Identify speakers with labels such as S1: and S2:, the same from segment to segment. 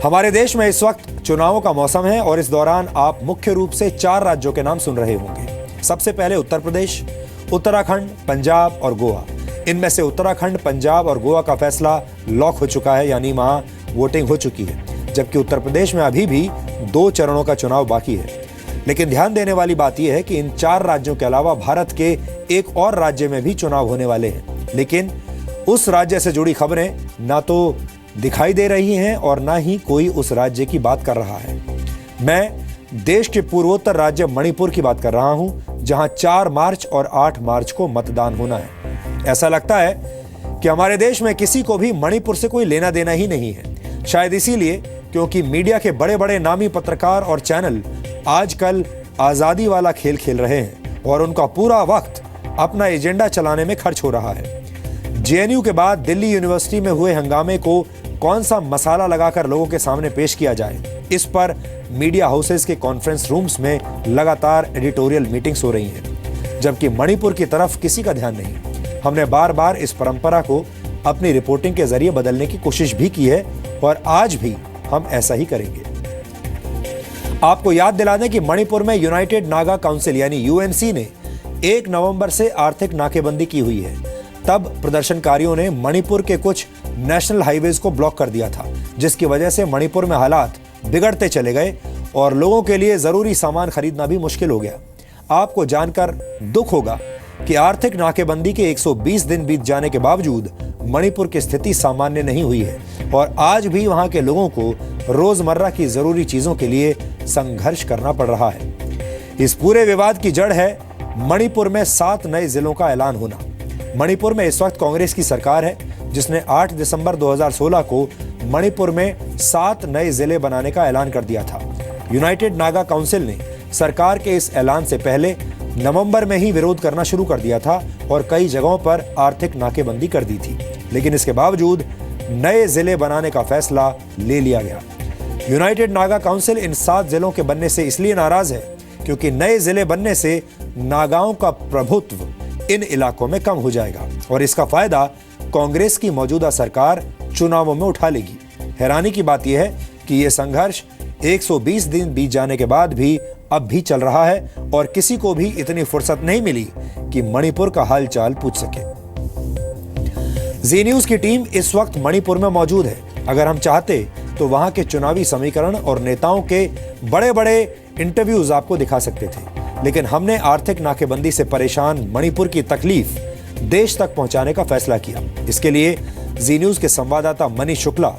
S1: हमारे देश में इस वक्त चुनावों का मौसम है और इस दौरान आप मुख्य रूप से 4 राज्यों के नाम सुन रहे होंगे। सबसे पहले उत्तर प्रदेश, उत्तराखंड, पंजाब और गोवा। इनमें से उत्तराखंड, पंजाब और गोवा का फैसला लॉक हो चुका है, यानी वहां वोटिंग हो चुकी है, जबकि उत्तर प्रदेश में अभी भी 2 चरणों का चुनाव बाकी है। लेकिन ध्यान देने वाली बात यह है कि इन 4 राज्यों के अलावा भारत के एक और राज्य में भी चुनाव होने वाले हैं, लेकिन उस राज्य से जुड़ी खबरें ना तो दिखाई दे रही हैं और ना ही कोई उस राज्य की बात कर रहा है। मैं देश के पूर्वोत्तर राज्य मणिपुर की बात कर रहा हूं, जहां 4 मार्च और 8 मार्च को मतदान होना है। ऐसा लगता है कि हमारे देश में किसी को भी मणिपुर से कोई लेना देना ही नहीं है। शायद इसीलिए क्योंकि मीडिया के बड़े बड़े नामी पत्रकार और चैनल आजकल आजादी वाला खेल खेल रहे हैं और उनका पूरा वक्त अपना एजेंडा चलाने में खर्च हो रहा है। जेएनयू के बाद दिल्ली यूनिवर्सिटी में हुए हंगामे को कौन सा मसाला लगाकर लोगों के सामने पेश किया जाए, इस पर मीडिया हाउसेस के कॉन्फ्रेंस रूम्स में लगातार एडिटोरियल मीटिंग्स हो रही हैं, जबकि मणिपुर की तरफ किसी का ध्यान नहीं। हमने बार बार इस परंपरा को अपनी रिपोर्टिंग के जरिए बदलने की कोशिश भी की है और आज भी हम ऐसा ही करेंगे। आपको याद दिला दें कि मणिपुर में यूनाइटेड नागा काउंसिल यानी यूएनसी ने 1 नवंबर से आर्थिक नाकेबंदी की हुई है। तब प्रदर्शनकारियों ने मणिपुर के कुछ नेशनल हाईवेज को ब्लॉक कर दिया था, जिसकी वजह से मणिपुर में हालात बिगड़ते चले गए और लोगों के लिए जरूरी सामान खरीदना भी मुश्किल हो गया। आपको जानकर दुख होगा कि आर्थिक नाकेबंदी के 120 दिन बीत जाने के बावजूद मणिपुर की स्थिति सामान्य नहीं हुई है और आज भी वहां के लोगों को रोजमर्रा की जरूरी चीजों के लिए संघर्ष करना पड़ रहा है। इस पूरे विवाद की जड़ है मणिपुर में 7 नए जिलों का ऐलान होना। मणिपुर में इस वक्त कांग्रेस की सरकार है, जिसने 8 दिसंबर 2016 को मणिपुर में 7 नए जिले बनाने का ऐलान कर दिया था। यूनाइटेड नागा काउंसिल ने सरकार के इस ऐलान से पहले नवंबर में ही विरोध करना शुरू कर दिया था और कई जगहों पर आर्थिक नाकेबंदी कर दी थी, लेकिन इसके बावजूद नए जिले बनाने का फैसला ले लिया गया। यूनाइटेड नागा काउंसिल इन 7 जिलों के बनने से इसलिए नाराज है क्योंकि नए जिले बनने से नागाओं का प्रभुत्व इन इलाकों में कम हो जाएगा और इसका फायदा कांग्रेस की मौजूदा सरकार चुनावों में उठा लेगी। हैरानी की बात यह है कि यह संघर्ष 120 दिन बीत जाने के बाद भी अब भी चल रहा है और किसी को भी इतनी फुर्सत नहीं मिली कि मणिपुर का हालचाल पूछ सके। जी न्यूज की टीम इस वक्त मणिपुर में मौजूद है। अगर हम चाहते तो वहां के चुनावी समीकरण और नेताओं के बड़े बड़े इंटरव्यूज आपको दिखा सकते थे, लेकिन हमने आर्थिक नाकेबंदी से परेशान मणिपुर की तकलीफ देश तक पहुंचाने का फैसला किया। इसके लिए जी न्यूज के संवाददाता मनीष शुक्ला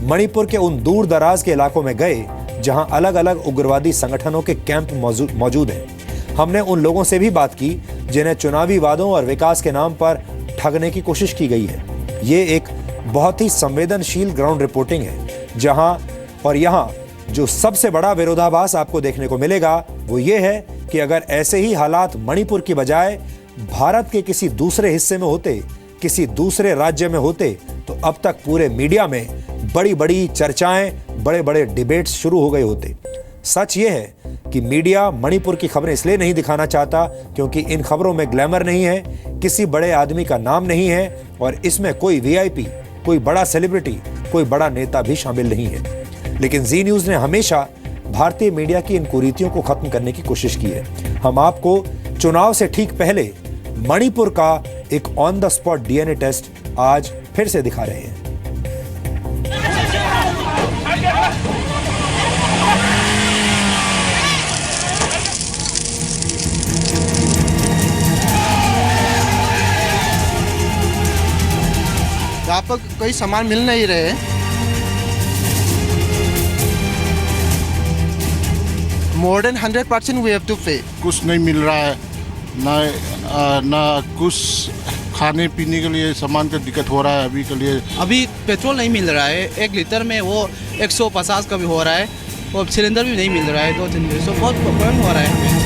S1: मणिपुर के उन दूर दराज के इलाकों में गए जहां अलग अलग उग्रवादी संगठनों के कैंप मौजूद हैं। हमने उन लोगों से भी बात की जिन्हें चुनावी वादों और विकास के नाम पर ठगने की कोशिश की गई है। ये एक बहुत ही संवेदनशील ग्राउंड रिपोर्टिंग है यहाँ जो सबसे बड़ा विरोधाभास आपको देखने को मिलेगा वो ये है कि अगर ऐसे ही हालात मणिपुर की बजाय भारत के किसी दूसरे हिस्से में होते, किसी दूसरे राज्य में होते, तो अब तक पूरे मीडिया में बड़ी बड़ी चर्चाएं, बड़े बड़े डिबेट्स शुरू हो गए होते। सच ये है कि मीडिया मणिपुर की खबरें इसलिए नहीं दिखाना चाहता क्योंकि इन खबरों में ग्लैमर नहीं है, किसी बड़े आदमी का नाम नहीं है और इसमें कोई वीआईपी, कोई बड़ा सेलिब्रिटी, कोई बड़ा नेता भी शामिल नहीं है। लेकिन जी न्यूज ने हमेशा भारतीय मीडिया की इन कुरीतियों को खत्म करने की कोशिश की है। हम आपको चुनाव से ठीक पहले मणिपुर का एक on the spot DNA test आज फिर से दिखा रहे हैं।
S2: यहाँ पर कोई सामान मिल नहीं रहे। More than 100% we have to pay.
S3: कुछ नहीं मिल रहा है, ना कुछ खाने पीने के लिए सामान का दिक्कत हो रहा है। अभी के लिए
S4: अभी पेट्रोल नहीं मिल रहा है, 1 लीटर में वो 150 का भी हो रहा है और सिलेंडर भी नहीं मिल रहा है 2-3 दिन से। बहुत प्रॉब्लम हो रहा है हमें।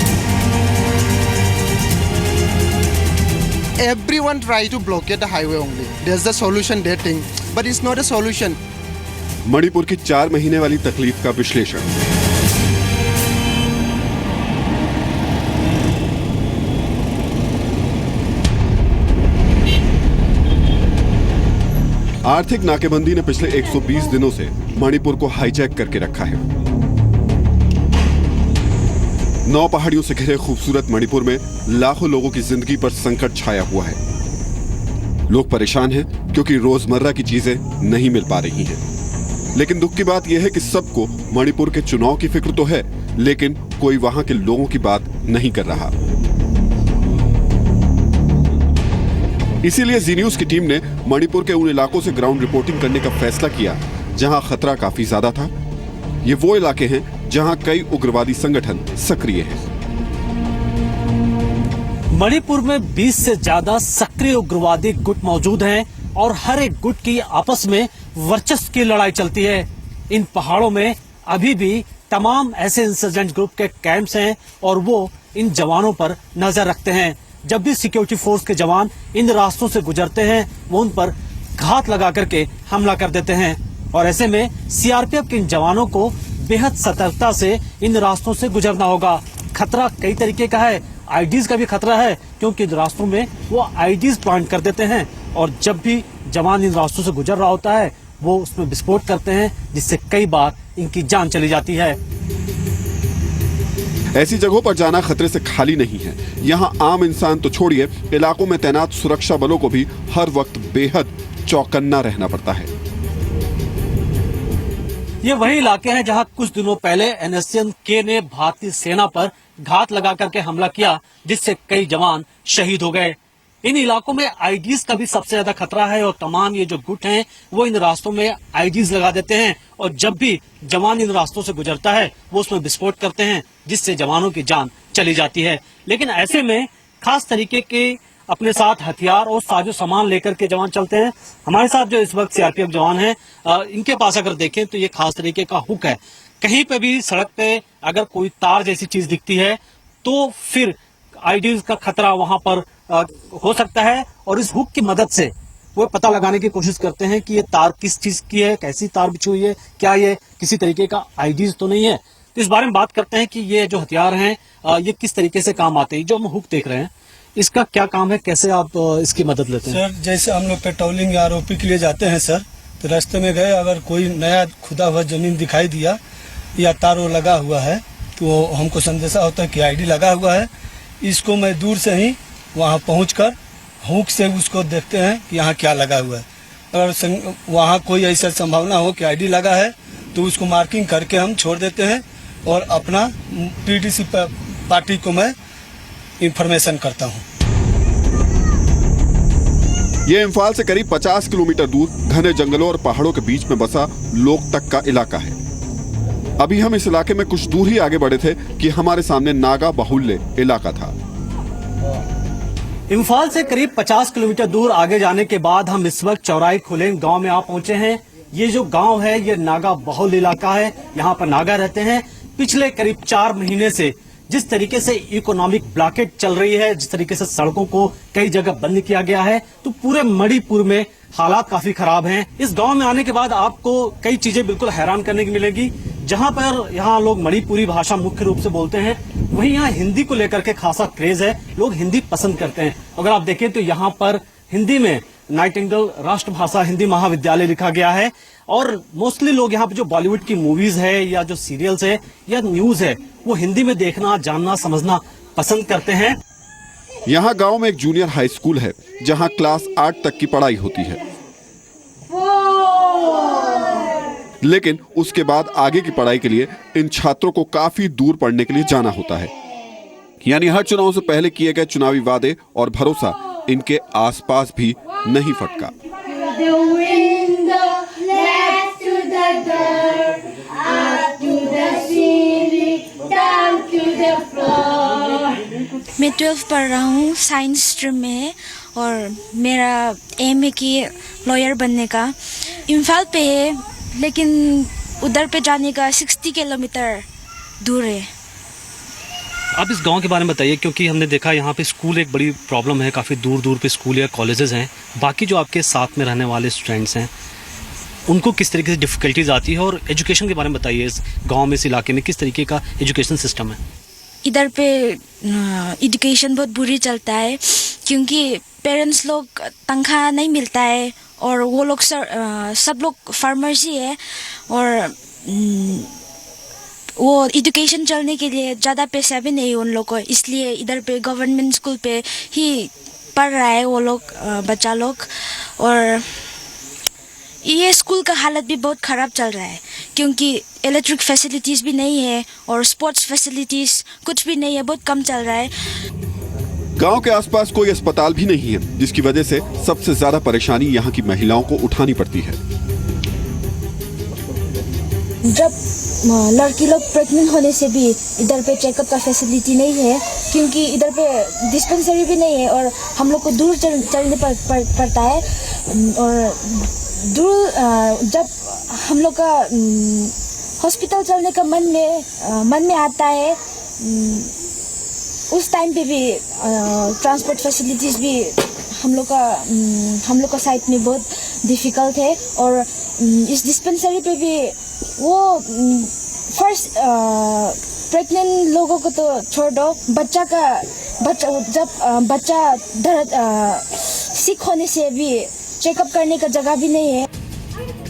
S2: Everyone try to blockade the highway only. There's the solution they think, but it's not a solution.
S5: Manipur की 4 महीने वाली तकलीफ का विश्लेषण। आर्थिक नाकेबंदी ने पिछले 120 दिनों से मणिपुर को हाईजैक करके रखा है। 9 पहाड़ियों से घिरे खूबसूरत मणिपुर में लाखों लोगों की जिंदगी पर संकट छाया हुआ है। लोग परेशान हैं क्योंकि रोजमर्रा की चीजें नहीं मिल पा रही हैं। लेकिन दुख की बात यह है कि सबको मणिपुर के चुनाव की फिक्र तो है, लेकिन कोई वहां के लोगों की बात नहीं कर रहा। इसीलिए जी न्यूज की टीम ने मणिपुर के उन इलाकों से ग्राउंड रिपोर्टिंग करने का फैसला किया जहां खतरा काफी ज्यादा था। ये वो इलाके हैं जहां कई उग्रवादी संगठन सक्रिय हैं।
S6: मणिपुर में 20 से ज्यादा सक्रिय उग्रवादी गुट मौजूद हैं और हर एक गुट की आपस में वर्चस्व की लड़ाई चलती है। इन पहाड़ों में अभी भी तमाम ऐसे इंसर्जेंट ग्रुप के कैंप्स हैं और वो इन जवानों पर नजर रखते हैं। जब भी सिक्योरिटी फोर्स के जवान इन रास्तों से गुजरते हैं वो उन पर घात लगा करके हमला कर देते हैं और ऐसे में सीआरपीएफ के इन जवानों को बेहद सतर्कता से इन रास्तों से गुजरना होगा। खतरा कई तरीके का है, आईडीज का भी खतरा है क्योंकि इन रास्तों में वो आईडीज प्लांट कर देते हैं और जब भी जवान इन रास्तों से गुजर रहा होता है वो उसमें विस्फोट करते हैं जिससे कई बार इनकी जान चली जाती है।
S5: ऐसी जगहों पर जाना खतरे से खाली नहीं है। यहाँ आम इंसान तो छोड़िए, इलाकों में तैनात सुरक्षा बलों को भी हर वक्त बेहद चौकन्ना रहना पड़ता है।
S6: ये वही इलाके हैं जहां कुछ दिनों पहले NSCN-K ने भारतीय सेना पर घात लगा करके हमला किया जिससे कई जवान शहीद हो गए। इन इलाकों में आईडीज का भी सबसे ज्यादा खतरा है और तमाम ये जो गुट हैं वो इन रास्तों में आईडीज लगा देते हैं और जब भी जवान इन रास्तों से गुजरता है वो उसमें विस्फोट करते हैं जिससे जवानों की जान चली जाती है। लेकिन ऐसे में खास तरीके के अपने साथ हथियार और साजो सामान लेकर के जवान चलते हैं। हमारे साथ जो इस वक्त सीआरपीएफ जवान हैं इनके पास अगर देखें तो ये खास तरीके का हुक है। कहीं पे भी सड़क पे अगर कोई तार जैसी चीज दिखती है तो फिर आईडीज का खतरा वहां पर हो सकता है और इस हुक की मदद से वो पता लगाने की कोशिश करते हैं कि ये तार किस चीज की है, कैसी तार बिछी हुई है, क्या ये किसी तरीके का आईडीज तो नहीं है। तो इस बारे में बात करते हैं कि ये जो हथियार हैं ये किस तरीके से काम आते हैं। जो हम हुक देख रहे हैं इसका क्या काम है, कैसे आप इसकी मदद लेते हैं?
S7: सर जैसे हम लोग पेट्रोलिंग या आरओपी के लिए जाते हैं सर, तो रास्ते में गए अगर कोई नया खुदा हुआ जमीन दिखाई दिया या तार लगा हुआ है तो हमको संदेशा होता है कि आईडी लगा हुआ है। इसको मैं दूर से ही वहाँ पहुंचकर हुक से उसको देखते हैं कि यहाँ क्या लगा हुआ है। अगर वहाँ कोई ऐसा संभावना हो कि आईडी लगा है तो उसको मार्किंग करके हम छोड़ देते हैं और अपना पीडीसी पार्टी को मैं इंफॉर्मेशन करता हूँ।
S5: ये इम्फाल से करीब 50 किलोमीटर दूर घने जंगलों और पहाड़ों के बीच में बसा लोकतक का इलाका है। अभी हम इस इलाके में कुछ दूर ही आगे बढ़े थे कि हमारे सामने नागा बाहुल्य इलाका था।
S6: इम्फाल से करीब 50 किलोमीटर दूर आगे जाने के बाद हम इस वक्त चौराई खुलेंग गांव में आ पहुंचे हैं। ये जो गांव है ये नागा बाहुल्य इलाका है, यहाँ पर नागा रहते हैं। पिछले करीब 4 महीने से जिस तरीके से इकोनॉमिक ब्लॉकेट चल रही है, जिस तरीके से सड़कों को कई जगह बंद किया गया है, तो पूरे मणिपुर में हालात काफी खराब हैं। इस गांव में आने के बाद आपको कई चीजें बिल्कुल हैरान करने की मिलेगी। जहां पर यहाँ लोग मणिपुरी भाषा मुख्य रूप से बोलते हैं, वहीं यहाँ हिंदी को लेकर के खासा क्रेज है, लोग हिंदी पसंद करते हैं। अगर आप देखें तो यहाँ पर हिंदी में नाइटिंगेल राष्ट्रभाषा हिंदी महाविद्यालय लिखा गया है और मोस्टली लोग यहाँ पे जो बॉलीवुड की मूवीज है या जो सीरियल्स है या न्यूज है वो हिंदी में देखना, जानना, समझना पसंद करते हैं।
S5: यहाँ गांव में एक जूनियर हाई स्कूल है जहाँ क्लास 8 तक की पढ़ाई होती है, लेकिन उसके बाद आगे की पढ़ाई के लिए इन छात्रों को काफी दूर पढ़ने के लिए जाना होता है। यानी हर चुनाव से पहले किए गए चुनावी वादे और भरोसा इनके आसपास भी नहीं फटका।
S8: मैं 12 पढ़ रहा हूँ, साइंस स्ट्रीम में है और मेरा एम है कि लॉयर बनने का। इम्फाल पे है लेकिन उधर पे जाने का 60 किलोमीटर दूर है।
S6: आप इस गांव के बारे में बताइए, क्योंकि हमने देखा यहाँ पे स्कूल एक बड़ी प्रॉब्लम है, काफ़ी दूर दूर पे स्कूल या कॉलेजेस हैं। बाकी जो आपके साथ में रहने वाले स्टूडेंट्स हैं उनको किस तरीके से डिफ़िकल्टीज आती है, और एजुकेशन के बारे में बताइए। इस गांव में, इस इलाके में किस तरीके का एजुकेशन सिस्टम है?
S8: इधर पे एजुकेशन बहुत बुरी चलता है क्योंकि पेरेंट्स लोग तनख्वाह नहीं मिलता है और वो लोग सब लोग फार्मर्स ही है। और वो एजुकेशन चलने के लिए ज़्यादा पैसा भी नहीं उन लोग को, इसलिए इधर पे गवर्नमेंट स्कूल पे ही पढ़ रहा है वो लोग, बच्चा लोग। और ये स्कूल का हालत भी बहुत ख़राब चल रहा है क्योंकि इलेक्ट्रिक फैसिलिटीज़ भी नहीं है और स्पोर्ट्स फैसिलिटीज़ कुछ भी नहीं है, बहुत कम चल रहा है।
S5: गांव के आसपास कोई अस्पताल भी नहीं है, जिसकी वजह से सबसे ज्यादा परेशानी यहाँ की महिलाओं को उठानी पड़ती है।
S8: जब लड़की लोग प्रेग्नेंट होने से भी इधर पे चेकअप का फैसिलिटी नहीं है क्योंकि इधर पे डिस्पेंसरी भी नहीं है और हम लोग को दूर चलने पड़ता है। और दूर जब हम लोग का हॉस्पिटल चलने का मन में आता है, उस टाइम पे भी ट्रांसपोर्ट फैसिलिटीज़ भी हम लोग का साइड में बहुत डिफ़िकल्ट है। और इस डिस्पेंसरी पे भी वो फर्स्ट प्रेग्नेंट लोगों को तो छोड़ दो, जब बच्चा सिक होने से भी चेकअप करने का जगह भी नहीं है।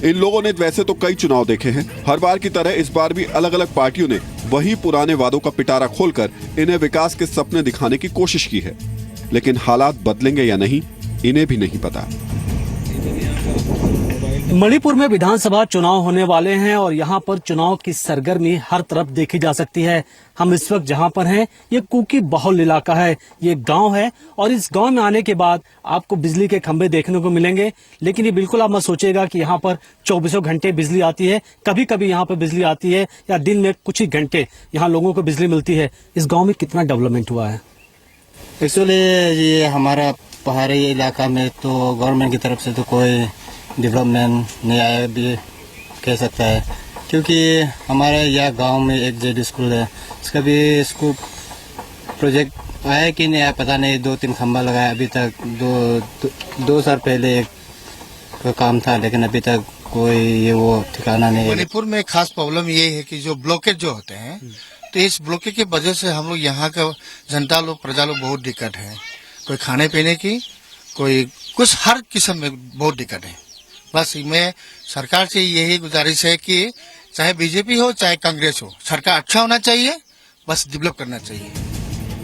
S5: इन लोगों ने वैसे तो कई चुनाव देखे हैं, हर बार की तरह इस बार भी अलग अलग पार्टियों ने वही पुराने वादों का पिटारा खोलकर इन्हें विकास के सपने दिखाने की कोशिश की है, लेकिन हालात बदलेंगे या नहीं इन्हें भी नहीं पता।
S6: मणिपुर में विधानसभा चुनाव होने वाले हैं और यहाँ पर चुनाव की सरगर्मी हर तरफ देखी जा सकती है। हम इस वक्त जहाँ पर हैं ये कुकी बहुल इलाका है, ये गांव है और इस गांव में आने के बाद आपको बिजली के खंभे देखने को मिलेंगे। लेकिन ये बिल्कुल आप मत सोचिएगा कि यहाँ पर 24 घंटे बिजली आती है। कभी कभी यहाँ पर बिजली आती है या दिन में कुछ ही घंटे यहाँ लोगों को बिजली मिलती है। इस गाँव में कितना डेवलपमेंट हुआ है?
S9: एक्चुअली ये हमारा पहाड़ी इलाका में तो गवर्नमेंट की तरफ से तो कोई डेवलपमेंट नहीं आया भी कह सकता है, क्योंकि हमारे यहाँ गांव में एक जेड स्कूल है, इसका भी स्कूल प्रोजेक्ट आया कि नहीं आया पता नहीं। 2-3 खंबा लगाया अभी तक। दो साल पहले एक काम था, लेकिन अभी तक कोई ये वो ठिकाना नहीं है।
S3: मणिपुर में खास प्रॉब्लम ये है कि जो ब्लॉकेज जो होते हैं, तो इस ब्लॉकेज की वजह से हम लोग यहाँ का जनता लोग प्रजा लोग बहुत दिक्कत है। कोई खाने पीने की, कोई कुछ हर किस्म में बहुत दिक्कत है। बस मैं सरकार से यही गुजारिश है कि चाहे बीजेपी हो चाहे कांग्रेस हो, सरकार अच्छा होना चाहिए, बस डेवलप करना चाहिए।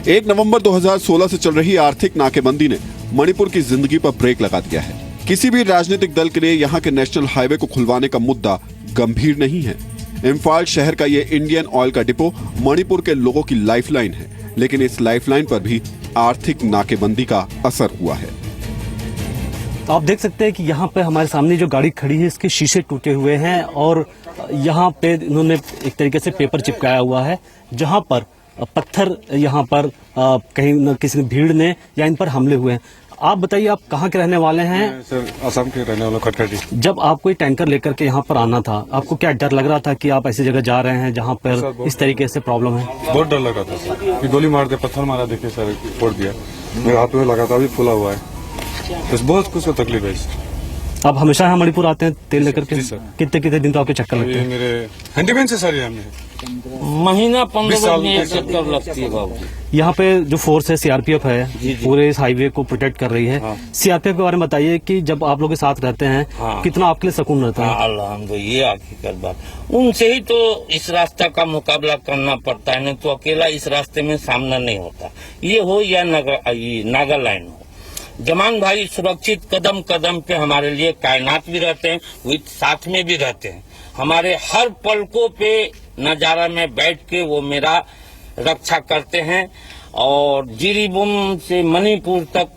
S5: 1 नवंबर 2016 से चल रही आर्थिक नाकेबंदी ने मणिपुर की जिंदगी पर ब्रेक लगा दिया है। किसी भी राजनीतिक दल के लिए यहाँ के नेशनल हाईवे को खुलवाने का मुद्दा गंभीर नहीं है। इम्फाल शहर का ये इंडियन ऑयल का डिपो मणिपुर के लोगों की लाइफलाइन है, लेकिन इस लाइफलाइन पर भी आर्थिक नाकेबंदी का असर हुआ है।
S6: तो आप देख सकते हैं कि यहाँ पे हमारे सामने जो गाड़ी खड़ी है इसके शीशे टूटे हुए हैं और यहाँ पे इन्होंने एक तरीके से पेपर चिपकाया हुआ है, जहाँ पर पत्थर यहाँ पर कहीं न किसी भीड़ ने या इन पर हमले हुए हैं। आप बताइए, आप कहाँ के रहने वाले हैं?
S10: सर, असम के रहने वाला खटखटी।
S6: जब आप कोई टैंकर लेकर के यहाँ पर आना था, आपको क्या डर लग रहा था कि आप ऐसी जगह जा रहे हैं जहाँ पर इस तरीके से प्रॉब्लम है?
S10: बहुत डर लगा था सर, कि गोली मार दे, पत्थर मारा, देखिए सर फोड़ दिया, मेरे हाथ में लगा था, अभी फूला हुआ है, बस बहुत कुछ तकलीफ है।
S6: आप हमेशा यहाँ मणिपुर आते हैं तेल लेकर के? कितने दिन तो आपके चक्कर लगते हैं?
S10: मेरे हैंडीमैन से सर,
S11: महीना 15 दिन चक्कर लगती है बाबू।
S6: यहाँ पे जो फोर्स है सीआरपीएफ है, पूरे इस हाईवे को प्रोटेक्ट कर रही है।
S11: हाँ।
S6: सीआरपीएफ के बारे में बताइए कि जब आप लोग के साथ रहते हैं,
S11: हाँ।
S6: कितना आपके लिए सुकून रहता है?
S11: अल्हम्दुलिल्लाह, ये हकीकत बात। उनसे ही तो इस रास्ता का मुकाबला करना पड़ता है, नहीं तो अकेला इस रास्ते में सामना नहीं होता। ये हो या नागालैंड हो, जमान भाई सुरक्षित कदम कदम पे हमारे लिए कायनात भी रहते हैं, विद साथ में भी रहते हैं। हमारे हर पलकों पे नजारा में बैठ के वो मेरा रक्षा करते हैं और जिरीबम से मणिपुर तक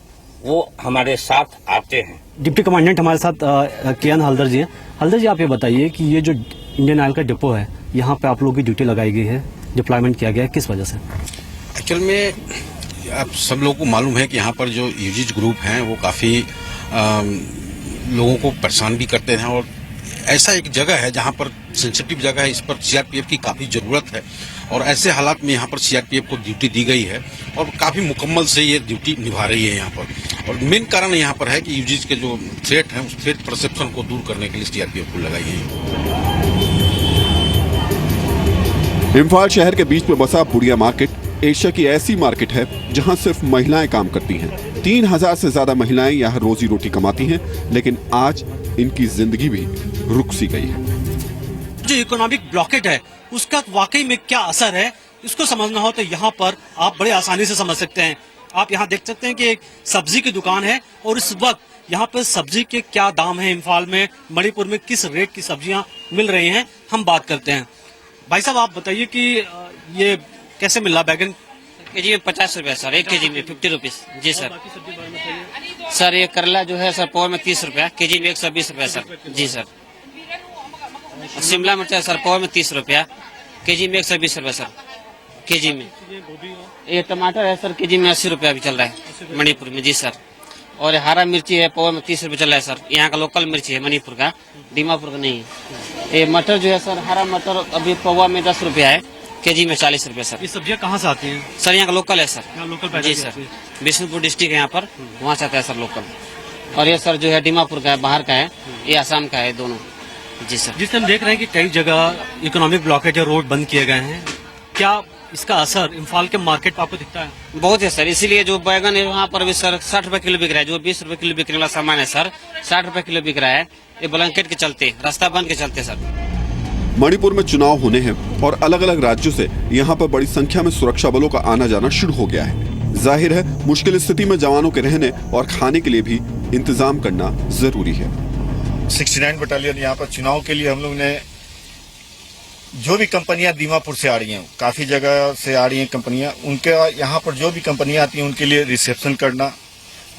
S11: वो हमारे साथ आते हैं।
S6: डिप्टी कमांडेंट हमारे साथ केएन हल्दर जी हैं। हल्दर जी, आप ये बताइए कि ये जो इंडियन ऑयल का डिपो है, यहाँ पे आप लोगों की ड्यूटी लगाई गई है, डिप्लॉयमेंट किया गया है, किस वजह से?
S12: एक्चुअल में आप सब लोगों को मालूम है कि यहाँ पर जो यूजीज ग्रुप हैं वो काफ़ी लोगों को परेशान भी करते हैं और ऐसा एक जगह है जहाँ पर सेंसिटिव जगह है, इस पर सीआरपीएफ की काफ़ी ज़रूरत है और ऐसे हालात में यहाँ पर सीआरपीएफ को ड्यूटी दी गई है और काफ़ी मुकम्मल से ये ड्यूटी निभा रही है यहाँ पर। और मेन कारण यहाँ पर है कि यूजीज के जो थ्रेट हैं उस थ्रेट परसेप्शन को दूर करने के लिए सीआरपीएफ को लगाई है।
S5: इम्फाल शहर के बीच में बसा बुढ़िया मार्केट एशिया की ऐसी मार्केट है जहां सिर्फ महिलाएं काम करती हैं। 3000 से ज्यादा महिलाएं यहाँ रोजी रोटी कमाती हैं, लेकिन आज इनकी जिंदगी भी रुक सी गई है।
S6: जो इकोनॉमिक ब्लॉकेट है उसका वाकई में क्या असर है, इसको समझना हो तो यहाँ पर आप बड़े आसानी से समझ सकते हैं। आप यहाँ देख सकते हैं कि एक सब्जी की दुकान है और इस वक्त यहाँ पर सब्जी के क्या दाम है, इम्फाल में, मणिपुर में किस रेट की सब्जियां मिल रही हैं, हम बात करते हैं। भाई साहब आप बताइए कि ये कैसे मिल रहा बैगन?
S13: केजी में 50 रुपया सर, 1 केजी में 50 रुपीज। जी सर। सर ये करला जो है सर पाव में 30 रुपया, केजी में 120 रुपया सर। जी सर। शिमला मिर्च है सर पाव में 30 रुपया, केजी में 120 रुपया सर, केजी में। ये टमाटर है सर केजी में 80 रुपया भी चल रहा है मणिपुर में। जी सर। और हरा मिर्ची है पाव में 30 रुपये चल रहा है सर, यहाँ का लोकल मिर्ची है मणिपुर का, दीमापुर का नहीं है। ये मटर जो है सर, हरा मटर अभी पवा में 10 रुपया है, केजी में 40 रुपये सर।
S6: ये सब्जियां कहाँ से आती हैं?
S13: सर यहाँ का लोकल है सर।
S6: लोकल
S13: जी सर, बिष्णुपुर डिस्ट्रिक्ट है यहाँ पर, वहाँ से आता है सर लोकल। और ये सर जो है दीमापुर का है, बाहर का है, ये आसाम का है, दोनों। जी सर।
S6: जिस हम देख रहे हैं कि कई जगह इकोनॉमिक ब्लॉकेज और रोड बंद किए गए हैं, क्या इसका असर इम्फाल के मार्केट पर आपको दिखता है?
S13: बहुत है सर, इसीलिए जो बैगन है वहाँ पर भी सर 60 रुपए किलो बिक रहा है, जो 20 रुपए किलो बिकने वाला सामान है सर 60 रुपए किलो बिक रहा है, ये ब्लैंकेट के चलते, रास्ता बंद के चलते सर।
S5: मणिपुर में चुनाव होने हैं और अलग अलग राज्यों से यहाँ पर बड़ी संख्या में सुरक्षा बलों का आना जाना शुरू हो गया है। जाहिर है मुश्किल स्थिति में जवानों के रहने और खाने के लिए भी इंतजाम करना जरूरी है।
S14: 69 बटालियन यहाँ पर चुनाव के लिए हम लोग ने, जो भी कंपनियां दीमापुर से आ रही हैं, काफी जगह से आ रही हैं कंपनियां, उनके यहाँ पर जो भी कंपनियां आती हैं उनके लिए रिसेप्शन करना,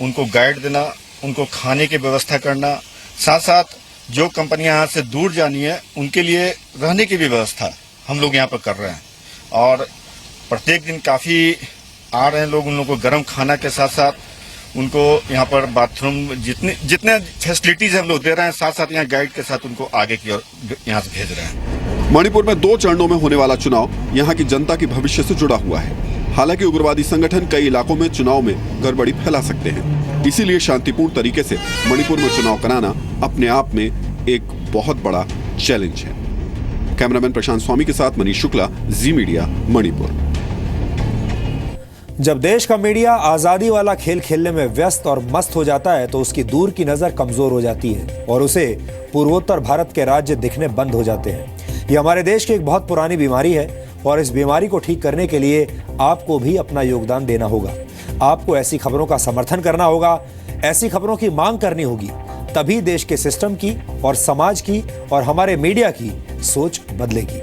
S14: उनको गाइड देना, उनको खाने की व्यवस्था करना, साथ साथ जो कंपनियां यहाँ से दूर जानी है उनके लिए रहने की भी व्यवस्था हम लोग यहाँ पर कर रहे हैं। और प्रत्येक दिन काफी आ रहे हैं लोग, उन लोगों को गर्म खाना के साथ साथ उनको यहाँ पर बाथरूम, जितने फैसिलिटीज हम लोग दे रहे हैं, साथ साथ यहाँ गाइड के साथ उनको आगे की ओर यहाँ से भेज रहे हैं।
S5: मणिपुर में 2 चरणों में होने वाला चुनाव यहाँ की जनता के भविष्य से जुड़ा हुआ है। हालांकि उग्रवादी संगठन कई इलाकों में चुनाव में गड़बड़ी फैला सकते हैं, इसीलिए शांतिपूर्ण तरीके से मणिपुर में चुनाव कराना अपने आप में एक बहुत बड़ा चैलेंज है। कैमरामैन प्रशांत स्वामी के साथ मनीष शुक्ला, जी मीडिया, मणिपुर।
S1: जब देश का मीडिया आजादी वाला खेल खेलने में व्यस्त और मस्त हो जाता है तो उसकी दूर की नजर कमजोर हो जाती है और उसे पूर्वोत्तर भारत के राज्य दिखने बंद हो जाते हैं। ये हमारे देश की एक बहुत पुरानी बीमारी है और इस बीमारी को ठीक करने के लिए आपको भी अपना योगदान देना होगा। आपको ऐसी खबरों का समर्थन करना होगा, ऐसी खबरों की मांग करनी होगी, तभी देश के सिस्टम की और समाज की और हमारे मीडिया की सोच बदलेगी।